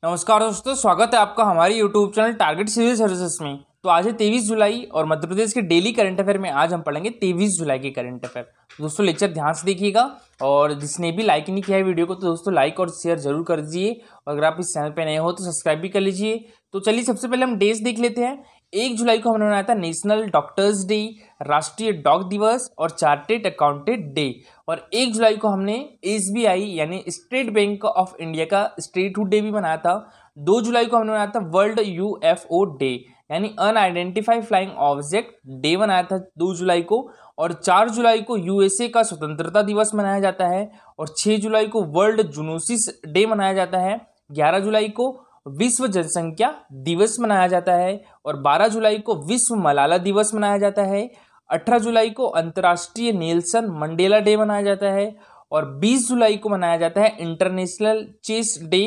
नमस्कार दोस्तों, स्वागत है आपका हमारे YouTube channel target civil services में। तो आज है 23 जुलाई और मध्य प्रदेश के डेली करंट अफेयर में आज हम पढ़ेंगे 23 जुलाई के करंट अफेयर। दोस्तों लेक्चर ध्यान से देखिएगा और जिसने भी लाइक नहीं किया है वीडियो को तो दोस्तों लाइक और शेयर जरूर कर दीजिए और अगर आप इस चैनल पर नए हो तो सब्सक्राइब भी कर लीजिए। तो चलिए सबसे पहले हम डेज देख लेते हैं। 1 जुलाई को हमने मनाया था नेशनल डॉक्टर्स डे, राष्ट्रीय डॉग दिवस और चार्टेड अकाउंटेंट डे। और 1 जुलाई को हमने SBI यानी स्टेट बैंक ऑफ इंडिया का स्टेटहुड डे भी मनाया था। 2 जुलाई को हमने मनाया था वर्ल्ड UFO डे यानी अनआइडेंटिफाइड फ्लाइंग ऑब्जेक्ट डे मनाया था 2 जुलाई को। और 4 जुलाई को USA का स्वतंत्रता दिवस मनाया जाता है और 6 जुलाई को वर्ल्ड जूनोसिस डे मनाया जाता है। 11 जुलाई को विश्व जनसंख्या दिवस मनाया जाता है और 12 जुलाई को विश्व मलाला दिवस मनाया जाता है। 18 जुलाई को अंतर्राष्ट्रीय नेल्सन मंडेला डे मनाया जाता है और 20 जुलाई को मनाया जाता है इंटरनेशनल चेस डे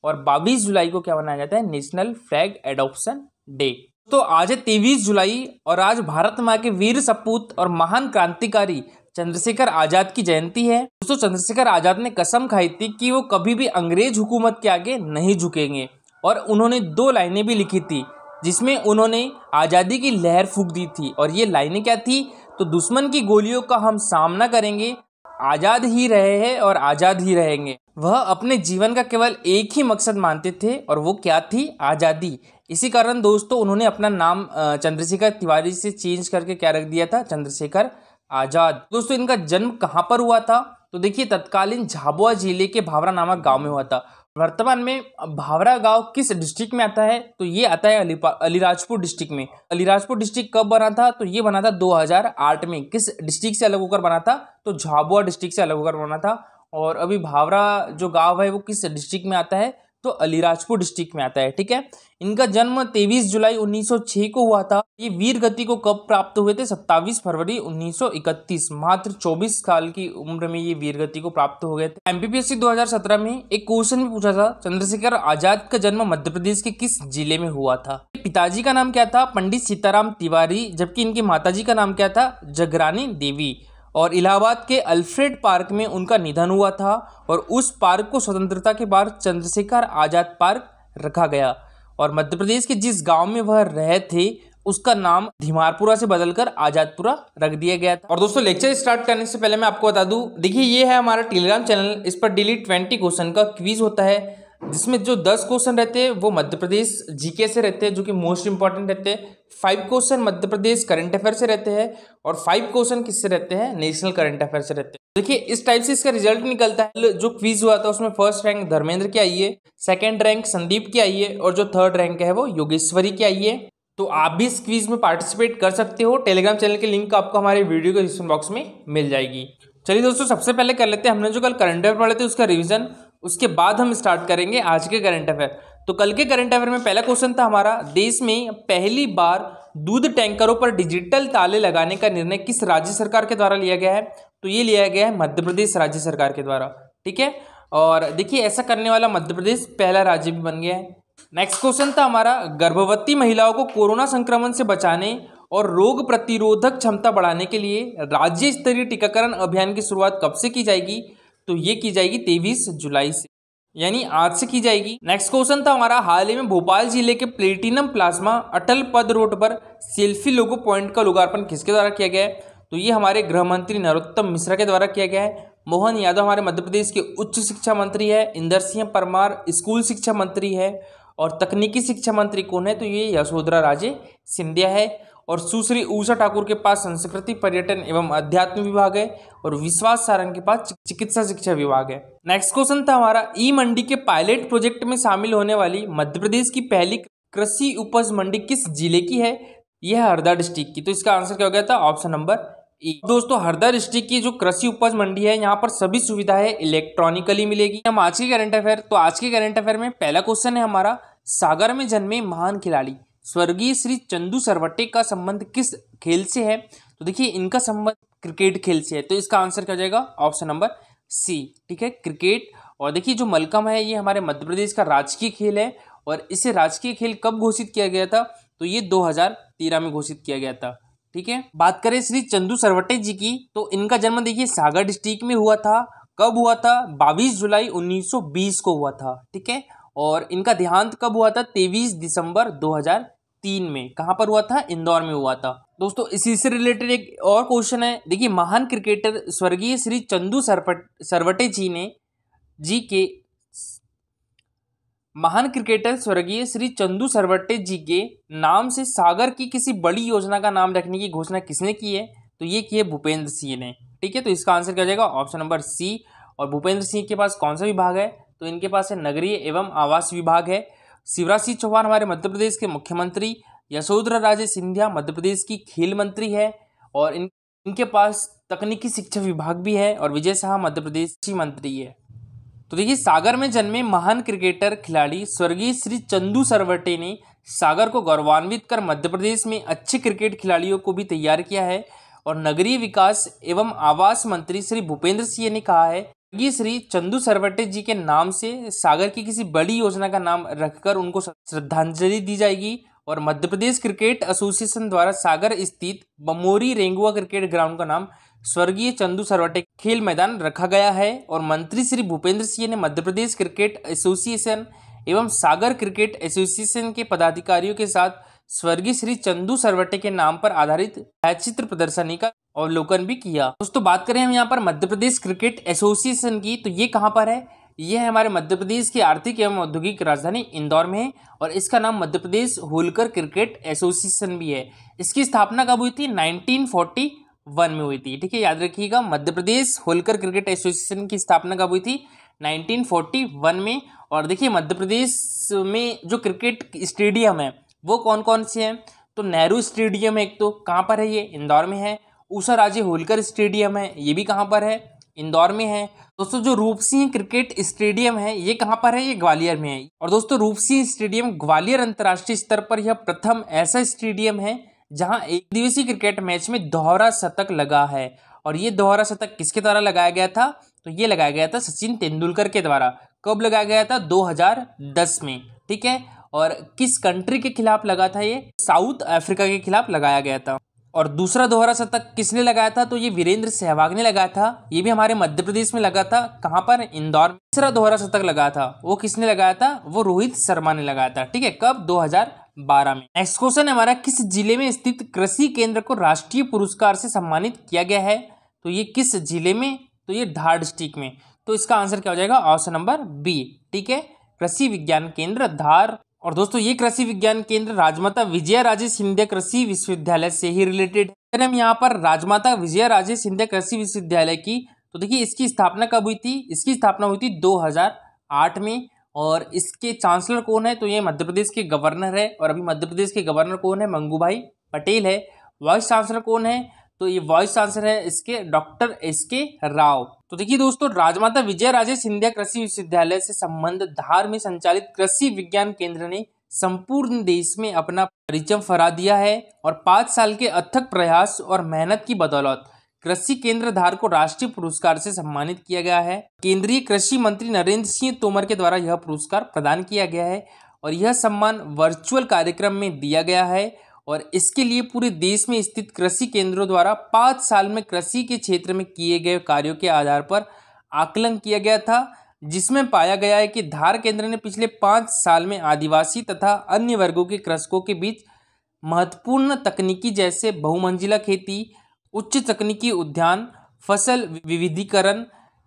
और 22 जुलाई को क्या मनाया जाता है नेशनल फ्लैग एडॉप्शन डे। तो आज है 23 जुलाई और आज भारत माँ के वीर सपूत और महान क्रांतिकारी चंद्रशेखर आजाद की जयंती है। दोस्तों चंद्रशेखर आजाद ने कसम खाई थी कि वो कभी भी अंग्रेज हुकूमत के आगे नहीं झुकेंगे और उन्होंने 2 लाइनें भी लिखी थी जिसमें उन्होंने आज़ादी की लहर फूंक दी थी। और ये लाइनें क्या थी? तो दुश्मन की गोलियों का हम सामना करेंगे, आज़ाद ही रहे हैं और आज़ाद ही रहेंगे। वह अपने जीवन का केवल एक ही मकसद मानते थे और वो क्या थी? आज़ादी। इसी कारण दोस्तों उन्होंने अपना नाम चंद्रशेखर तिवारी से चेंज करके क्या रख दिया था? चंद्रशेखर आज़ाद। दोस्तों इनका जन्म कहाँ पर हुआ था? तो देखिए तत्कालीन झाबुआ जिले के भावरा नामक गांव में हुआ था। वर्तमान में भावरा गांव किस डिस्ट्रिक्ट में आता है? तो ये आता है अलीराजपुर डिस्ट्रिक्ट में। अलीराजपुर डिस्ट्रिक्ट कब बना था? तो ये बना था 2008 में। किस डिस्ट्रिक्ट से अलग होकर बना था? तो झाबुआ डिस्ट्रिक्ट से अलग होकर बना था। और अभी भावरा जो गांव है वो किस डिस्ट्रिक्ट में आता है? तो अलीराजपुर डिस्ट्रिक्ट में आता है। ठीक है। इनका जन्म 23 जुलाई 1906 को हुआ था। ये वीर गति को कब प्राप्त हुए थे? 27 फरवरी 1931। मात्र 24 साल की उम्र में ये वीर गति को प्राप्त हो गए थे। MPPSC 2017 में एक क्वेश्चन भी पूछा था, चंद्रशेखर आजाद का जन्म मध्य प्रदेश के किस जिले में हुआ था? पिताजी का नाम क्या था? पंडित सीताराम तिवारी। जबकि इनकी माताजी का नाम क्या था? जगरानी देवी। और इलाहाबाद के अल्फ्रेड पार्क में उनका निधन हुआ था और उस पार्क को स्वतंत्रता के बाद चंद्रशेखर आजाद पार्क रखा गया। और मध्य प्रदेश के जिस गांव में वह रहे थे उसका नाम धीमारपुरा से बदलकर आजादपुरा रख दिया गया था। और दोस्तों लेक्चर स्टार्ट करने से पहले मैं आपको बता दूं, देखिए ये है हमारा टेलीग्राम चैनल। इस पर डेली 20 क्वेश्चन का क्विज होता है जिसमें जो 10 क्वेश्चन रहते हैं वो मध्य प्रदेश जीके से रहते हैं जो कि मोस्ट इंपॉर्टेंट रहते हैं। 5 question Madhya Pradesh current affair से रहते हैं और 5 क्वेश्चन किससे रहते हैं? नेशनल करंट अफेयर से रहते हैं। देखिए इस टाइप से इसका रिजल्ट निकलता है। जो क्विज हुआ था उसमें फर्स्ट रैंक धर्मेंद्र की आई है, सेकंड रैंक संदीप की आई है और जो थर्ड रैंक है वो योगेश्वरी की आई है। तो आप भी इस क्विज में पार्टिसिपेट कर सकते हो। टेलीग्राम चैनल के लिंक आपको हमारे वीडियो के डिस्क्रिप्शन बॉक्स में मिल जाएगी। चलिए दोस्तों सबसे पहले कर लेते हैं, हमने जो कल करंट अफेयर पढ़े थे उसका रिवीजन, उसके बाद हम स्टार्ट करेंगे आज के करंट अफेयर। तो कल के करंट अफेयर में पहला क्वेश्चन था हमारा, देश में पहली बार दूध टैंकरों पर डिजिटल ताले लगाने का निर्णय किस राज्य सरकार के द्वारा लिया गया है? तो ये लिया गया है मध्य प्रदेश राज्य सरकार के द्वारा। ठीक है। और देखिए ऐसा करने वाला मध्य प्रदेश पहला राज्य भी बन गया है। नेक्स्ट क्वेश्चन था हमारा, गर्भवती महिलाओं को कोरोना संक्रमण से बचाने और रोग प्रतिरोधक क्षमता बढ़ाने के लिए राज्य स्तरीय टीकाकरण अभियान की शुरुआत कब से की जाएगी? तो ये की जाएगी 23 जुलाई से, यानी आज से की जाएगी। नेक्स्ट क्वेश्चन था हमारा, हाल ही में भोपाल जिले के प्लेटिनम प्लाज्मा अटल पद रोड पर सेल्फी लोगो पॉइंट का लोकार्पण किसके द्वारा किया गया है? तो ये हमारे गृह मंत्री नरोत्तम मिश्रा के द्वारा किया गया है। मोहन यादव हमारे मध्य प्रदेश के उच्च शिक्षा मंत्री है। इंदर सिंह परमार स्कूल शिक्षा मंत्री है और तकनीकी शिक्षा मंत्री कौन है? तो ये यशोधरा राजे सिंधिया है। और सुश्री उषा ठाकुर के पास संस्कृति पर्यटन एवं अध्यात्म विभाग है और विश्वास सारंग के पास चिकित्सा शिक्षा विभाग है। नेक्स्ट क्वेश्चन था हमारा, ई मंडी के पायलट प्रोजेक्ट में शामिल होने वाली मध्य प्रदेश की पहली कृषि उपज मंडी किस जिले की है? यह है हरदा डिस्ट्रिक्ट की। तो इसका आंसर क्या हो गया था? Option number A. दोस्तों हरदा डिस्ट्रिक्ट की जो कृषि उपज मंडी है यहाँ पर सभी सुविधाएं इलेक्ट्रॉनिकली मिलेगी। हम आज के करंट अफेयर, तो आज के करंट अफेयर में पहला क्वेश्चन है हमारा, सागर में जन्मे महान खिलाड़ी स्वर्गीय श्री चंदू सरवटे का संबंध किस खेल से है? तो देखिए इनका संबंध क्रिकेट खेल से है। तो इसका आंसर क्या हो जाएगा? Option number C. ठीक है, क्रिकेट। और देखिए जो मलखम्ब है ये हमारे मध्य प्रदेश का राजकीय खेल है और इसे राजकीय खेल कब घोषित किया गया था? तो ये 2013 में घोषित किया गया था। ठीक है। बात करें श्री चंदू सरवटे जी की, तो इनका जन्म देखिए सागर डिस्ट्रिक्ट में हुआ था। कब हुआ था? 22 जुलाई 1920 को हुआ था। ठीक है। और इनका देहांत कब हुआ था? 23 दिसंबर 2003 में। कहाँ पर हुआ था? इंदौर में हुआ था। दोस्तों इसी से रिलेटेड एक और क्वेश्चन है, देखिए महान क्रिकेटर स्वर्गीय श्री चंदू सरवटे जी के महान क्रिकेटर स्वर्गीय श्री चंदू सरवटे जी के नाम से सागर की किसी बड़ी योजना का नाम रखने की घोषणा किसने की है? तो ये की है भूपेंद्र सिंह ने। ठीक है, तो इसका आंसर क्या हो जाएगा? Option number C. और भूपेंद्र सिंह के पास कौन सा विभाग है? तो इनके पास है नगरीय एवं आवास विभाग है। शिवराज सिंह चौहान हमारे मध्य प्रदेश के मुख्यमंत्री, यशोधरा राजे सिंधिया मध्य प्रदेश की खेल मंत्री है, और इनके पास तकनीकी शिक्षा विभाग भी है, और विजय शाह मध्य प्रदेश की मंत्री है। तो देखिए सागर में जन्मे महान क्रिकेटर खिलाड़ी स्वर्गीय श्री चंदू सरवटे ने सागर को गौरवान्वित कर मध्य प्रदेश में अच्छे क्रिकेट खिलाड़ियों को भी तैयार किया है। और नगरीय विकास एवं आवास मंत्री श्री भूपेंद्र सिंह ने कहा है कि श्री चंदू सरवटे जी के नाम से सागर की किसी बड़ी योजना का नाम रखकर उनको श्रद्धांजलि दी जाएगी। और मध्य प्रदेश क्रिकेट एसोसिएशन द्वारा सागर स्थित बमोरी रेंगुआ क्रिकेट ग्राउंड का नाम स्वर्गीय चंदू सरवटे खेल मैदान रखा गया है। और मंत्री श्री भूपेंद्र सिंह ने मध्य प्रदेश क्रिकेट एसोसिएशन एवं सागर क्रिकेट एसोसिएशन के पदाधिकारियों के साथ स्वर्गीय श्री चंदू सरवटे के नाम पर आधारित चित्र प्रदर्शनी का अवलोकन भी किया। दोस्तों बात करें हम यहाँ पर मध्य प्रदेश क्रिकेट एसोसिएशन की, तो ये कहाँ पर है? ये है हमारे मध्य प्रदेश की आर्थिक एवं औद्योगिक राजधानी इंदौर में है, और इसका नाम मध्य प्रदेश होलकर क्रिकेट एसोसिएशन भी है। इसकी स्थापना कब हुई थी? 1941 में हुई थी। ठीक है, याद रखिएगा, मध्य प्रदेश होलकर क्रिकेट एसोसिएशन की स्थापना कब हुई थी? 1941 में। और देखिए मध्य प्रदेश में जो क्रिकेट स्टेडियम है वो कौन कौन से हैं? तो नेहरू स्टेडियम है एक, तो कहाँ पर है? ये इंदौर में है। उषा राजे होलकर स्टेडियम है, ये भी कहाँ पर है? इंदौर में है। दोस्तों जो रूप सिंह क्रिकेट स्टेडियम है ये कहाँ पर है? ये ग्वालियर में है। और दोस्तों रूप सिंह स्टेडियम ग्वालियर अंतर्राष्ट्रीय स्तर पर यह प्रथम ऐसा स्टेडियम है जहां एक दिवसीय क्रिकेट मैच में दोहरा शतक लगा है। और ये दोहरा शतक किसके द्वारा लगाया गया था? तो ये लगाया गया था सचिन तेंदुलकर के द्वारा। कब लगाया गया था? 2010 में। ठीक है, और किस कंट्री के खिलाफ लगा था? ये साउथ अफ्रीका के खिलाफ लगाया गया था। और दूसरा दोहरा शतक किसने लगाया था? तो ये वीरेंद्र सहवाग ने लगाया था, ये भी हमारे मध्य प्रदेश में लगा था। कहाँ पर? इंदौर में। तीसरा दोहरा शतक लगा था वो किसने लगाया था? वो रोहित शर्मा ने लगाया था। ठीक है, कब? 2012 में। नेक्स्ट क्वेश्चन है हमारा, किस जिले में स्थित कृषि केंद्र को राष्ट्रीय पुरस्कार से सम्मानित किया गया है? तो ये किस जिले में? तो ये धार डिस्ट्रिक्ट में। तो इसका आंसर क्या हो जाएगा? Option number B. ठीक है, कृषि विज्ञान केंद्र धार। और दोस्तों ये कृषि विज्ञान केंद्र राजमाता विजया राजे सिंधिया कृषि विश्वविद्यालय से ही रिलेटेड है। हम यहाँ पर राजमाता विजया राजे सिंधिया कृषि विश्वविद्यालय की, तो देखिए इसकी स्थापना कब हुई थी? इसकी स्थापना हुई थी 2008 में। और इसके चांसलर कौन है? तो ये मध्य प्रदेश के गवर्नर है, और अभी मध्य प्रदेश के गवर्नर कौन है? मंगूभाई पटेल है। वाइस चांसलर कौन है? तो ये वाइस चांसलर है इसके डॉक्टर एस.के. राव। तो देखिए दोस्तों राजमाता विजय राजे सिंधिया कृषि विश्वविद्यालय से संबंध धार में संचालित कृषि विज्ञान केंद्र ने संपूर्ण देश में अपना परिचय फहरा दिया है। और 5 साल के अथक प्रयास और मेहनत की बदौलत कृषि केंद्र धार को राष्ट्रीय पुरस्कार से सम्मानित किया गया है। केंद्रीय कृषि मंत्री नरेंद्र सिंह तोमर के द्वारा यह पुरस्कार प्रदान किया गया है, और यह सम्मान वर्चुअल कार्यक्रम में दिया गया है। और इसके लिए पूरे देश में स्थित कृषि केंद्रों द्वारा 5 साल में कृषि के क्षेत्र में किए गए कार्यों के आधार पर आकलन किया गया था, जिसमें पाया गया है कि धार केंद्र ने पिछले 5 साल में आदिवासी तथा अन्य वर्गों के कृषकों के बीच महत्वपूर्ण तकनीकी जैसे बहुमंजिला खेती, उच्च तकनीकी उद्यान, फसल विविधीकरण,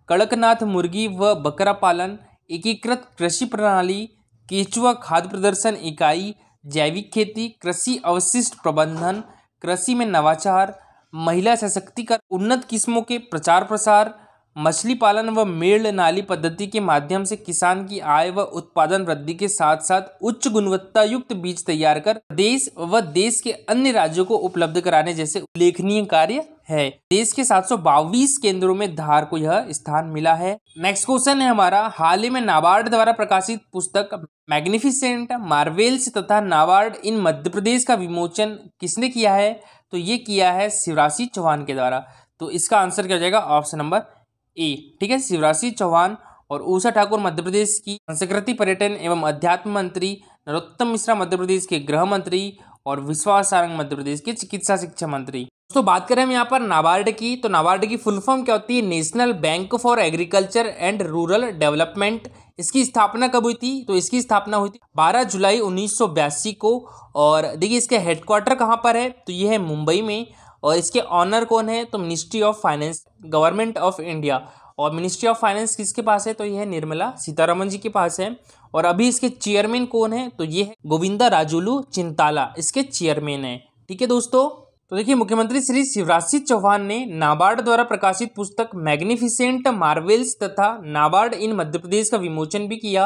कड़कनाथ मुर्गी व बकरा पालन, एकीकृत कृषि प्रणाली, केचुआ खाद्य प्रदर्शन इकाई, जैविक खेती, कृषि अवशिष्ट प्रबंधन, कृषि में नवाचार, महिला सशक्तिकरण, उन्नत किस्मों के प्रचार प्रसार, मछली पालन व मेड़ नाली पद्धति के माध्यम से किसान की आय व उत्पादन वृद्धि के साथ साथ उच्च गुणवत्ता युक्त बीज तैयार कर देश व देश के अन्य राज्यों को उपलब्ध कराने जैसे उल्लेखनीय कार्य है। देश के 722 केंद्रों में धार को यह स्थान मिला है। नेक्स्ट क्वेश्चन है हमारा, हाल ही में नाबार्ड द्वारा प्रकाशित पुस्तक मैग्निफिसेंट मार्वेल्स तथा नाबार्ड इन मध्य प्रदेश का विमोचन किसने किया है? तो ये किया है शिवराज सिंह चौहान के द्वारा। तो इसका आंसर क्या हो जाएगा? Option number A. ठीक है, शिवराज सिंह चौहान। और उषा ठाकुर मध्य प्रदेश की संस्कृति पर्यटन एवं अध्यात्म मंत्री, नरोत्तम मिश्रा मध्य प्रदेश के गृह मंत्री, और विश्वास सारंग मध्य प्रदेश के चिकित्सा शिक्षा मंत्री। दोस्तों बात करें हम यहाँ पर नाबार्ड की, तो नाबार्ड की फुल फॉर्म क्या होती है? National bank for agriculture and rural development. इसकी स्थापना कब हुई थी? तो इसकी स्थापना हुई थी 12 जुलाई 1982 को। और देखिए इसके हेडक्वार्टर कहाँ पर है? तो ये है मुंबई में। और इसके ऑनर कौन है? तो ministry of finance, government of India. और मिनिस्ट्री ऑफ फाइनेंस किसके पास है? तो ये है निर्मला सीतारमन जी के पास है। और अभी इसके चेयरमैन कौन है? तो ये है गोविंदा राजुलू चिंताला, इसके चेयरमैन है। ठीक है दोस्तों। तो देखिए मुख्यमंत्री श्री शिवराज सिंह चौहान ने नाबार्ड द्वारा प्रकाशित पुस्तक मैग्निफिसेंट मार्वेल्स तथा नाबार्ड इन मध्य प्रदेश का विमोचन भी किया।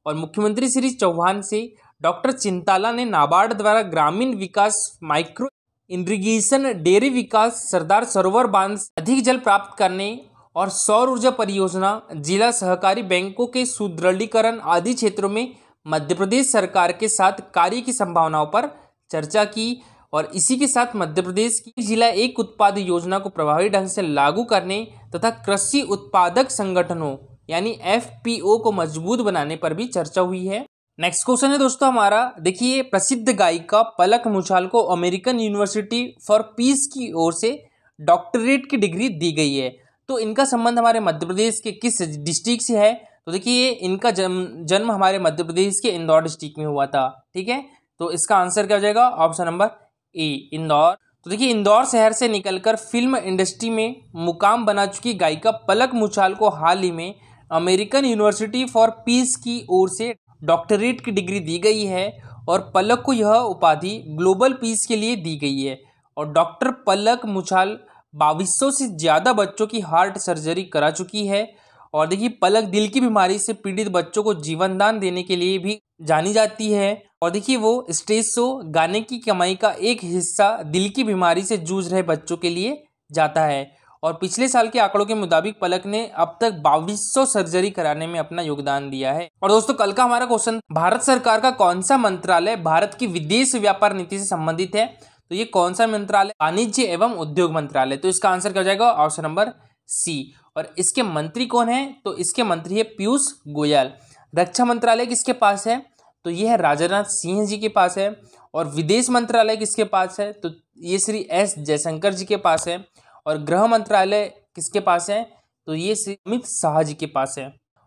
और मुख्यमंत्री श्री चौहान से डॉक्टर चिंताला ने नाबार्ड द्वारा ग्रामीण विकास, माइक्रो इरिगेशन, डेयरी विकास, सरदार सरोवर बांध अधिक जल प्राप्त करने और सौर ऊर्जा परियोजना, जिला सहकारी बैंकों के सुदृढ़ीकरण आदि क्षेत्रों में मध्य प्रदेश सरकार के साथ कार्य की संभावनाओं पर चर्चा की। और इसी के साथ मध्य प्रदेश की जिला एक उत्पाद योजना को प्रभावी ढंग से लागू करने तथा कृषि उत्पादक संगठनों यानी FPO को मजबूत बनाने पर भी चर्चा हुई है। नेक्स्ट क्वेश्चन है दोस्तों हमारा, देखिए प्रसिद्ध गायिका पलक मुछाल को अमेरिकन यूनिवर्सिटी फॉर पीस की ओर से डॉक्टरेट की डिग्री दी गई है। तो इनका संबंध हमारे मध्य प्रदेश के किस डिस्ट्रिक्ट से है? तो देखिए इनका जन्म हमारे मध्य प्रदेश के इंदौर डिस्ट्रिक्ट में हुआ था। ठीक है, तो इसका आंसर क्या हो जाएगा? Option number A, Indore. तो देखिए इंदौर शहर से निकलकर फिल्म इंडस्ट्री में मुकाम बना चुकी गायिका पलक मुछाल को हाल ही में अमेरिकन यूनिवर्सिटी फॉर पीस की ओर से डॉक्टरेट की डिग्री दी गई है। और पलक को यह उपाधि ग्लोबल पीस के लिए दी गई है। और डॉक्टर पलक मुछाल 2200 से ज़्यादा बच्चों की हार्ट सर्जरी करा चुकी है। और देखिए पलक दिल की बीमारी से पीड़ित बच्चों को जीवन दान देने के लिए भी जानी जाती है। और देखिए वो स्टेज शो गाने की कमाई का एक हिस्सा दिल की बीमारी से जूझ रहे बच्चों के लिए जाता है। और पिछले साल के आंकड़ों के मुताबिक पलक ने अब तक 2200 सर्जरी कराने में अपना योगदान दिया है। और दोस्तों कल का हमारा क्वेश्चन, भारत सरकार का कौन सा मंत्रालय भारत की विदेश व्यापार नीति से संबंधित है? तो ये कौन सा मंत्रालय? वाणिज्य एवं उद्योग मंत्रालय। तो इसका आंसर क्या हो जाएगा? Option number C. और इसके मंत्री कौन है? तो इसके मंत्री है पीयूष गोयल। रक्षा मंत्रालय किसके पास है? तो ये है राजनाथ सिंह जी के पास है। और विदेश मंत्रालय किसके पास है? तो ये श्री एस जयशंकर जी के पास है। और गृह मंत्रालय किसके पास है? तो ये श्री अमित शाह जी के पास है।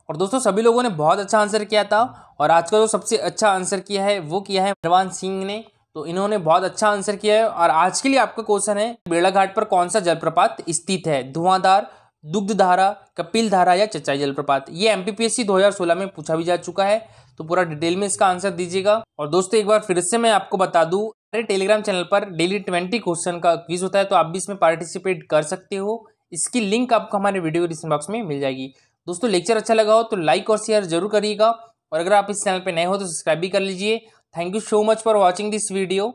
और दोस्तों सभी लोगों ने बहुत अच्छा आंसर किया था। और आज का जो सबसे अच्छा आंसर किया है वो किया है मेहरबान सिंह ने। तो इन्होंने बहुत अच्छा आंसर किया है। और आज के लिए आपका क्वेश्चन है, बेड़ाघाट पर कौन सा जलप्रपात स्थित है? धुआंधार, दुग्धधारा, कपिल धारा या चचाई जलप्रपात? ये MPPSC 2016 में पूछा भी जा चुका है। तो पूरा डिटेल में इसका आंसर दीजिएगा। और दोस्तों एक बार फिर से मैं आपको बता दूं, हमारे टेलीग्राम चैनल पर डेली 20 क्वेश्चन का क्विज होता है, तो आप भी इसमें पार्टिसिपेट कर सकते हो। इसकी लिंक आपको हमारे वीडियो डिस्क्रिप्शन बॉक्स में मिल जाएगी। दोस्तों लेक्चर अच्छा लगा हो तो लाइक और शेयर जरूर करिएगा। और अगर आप इस चैनल पर नए हो तो सब्सक्राइब भी कर लीजिए। Thank you so much for watching this video.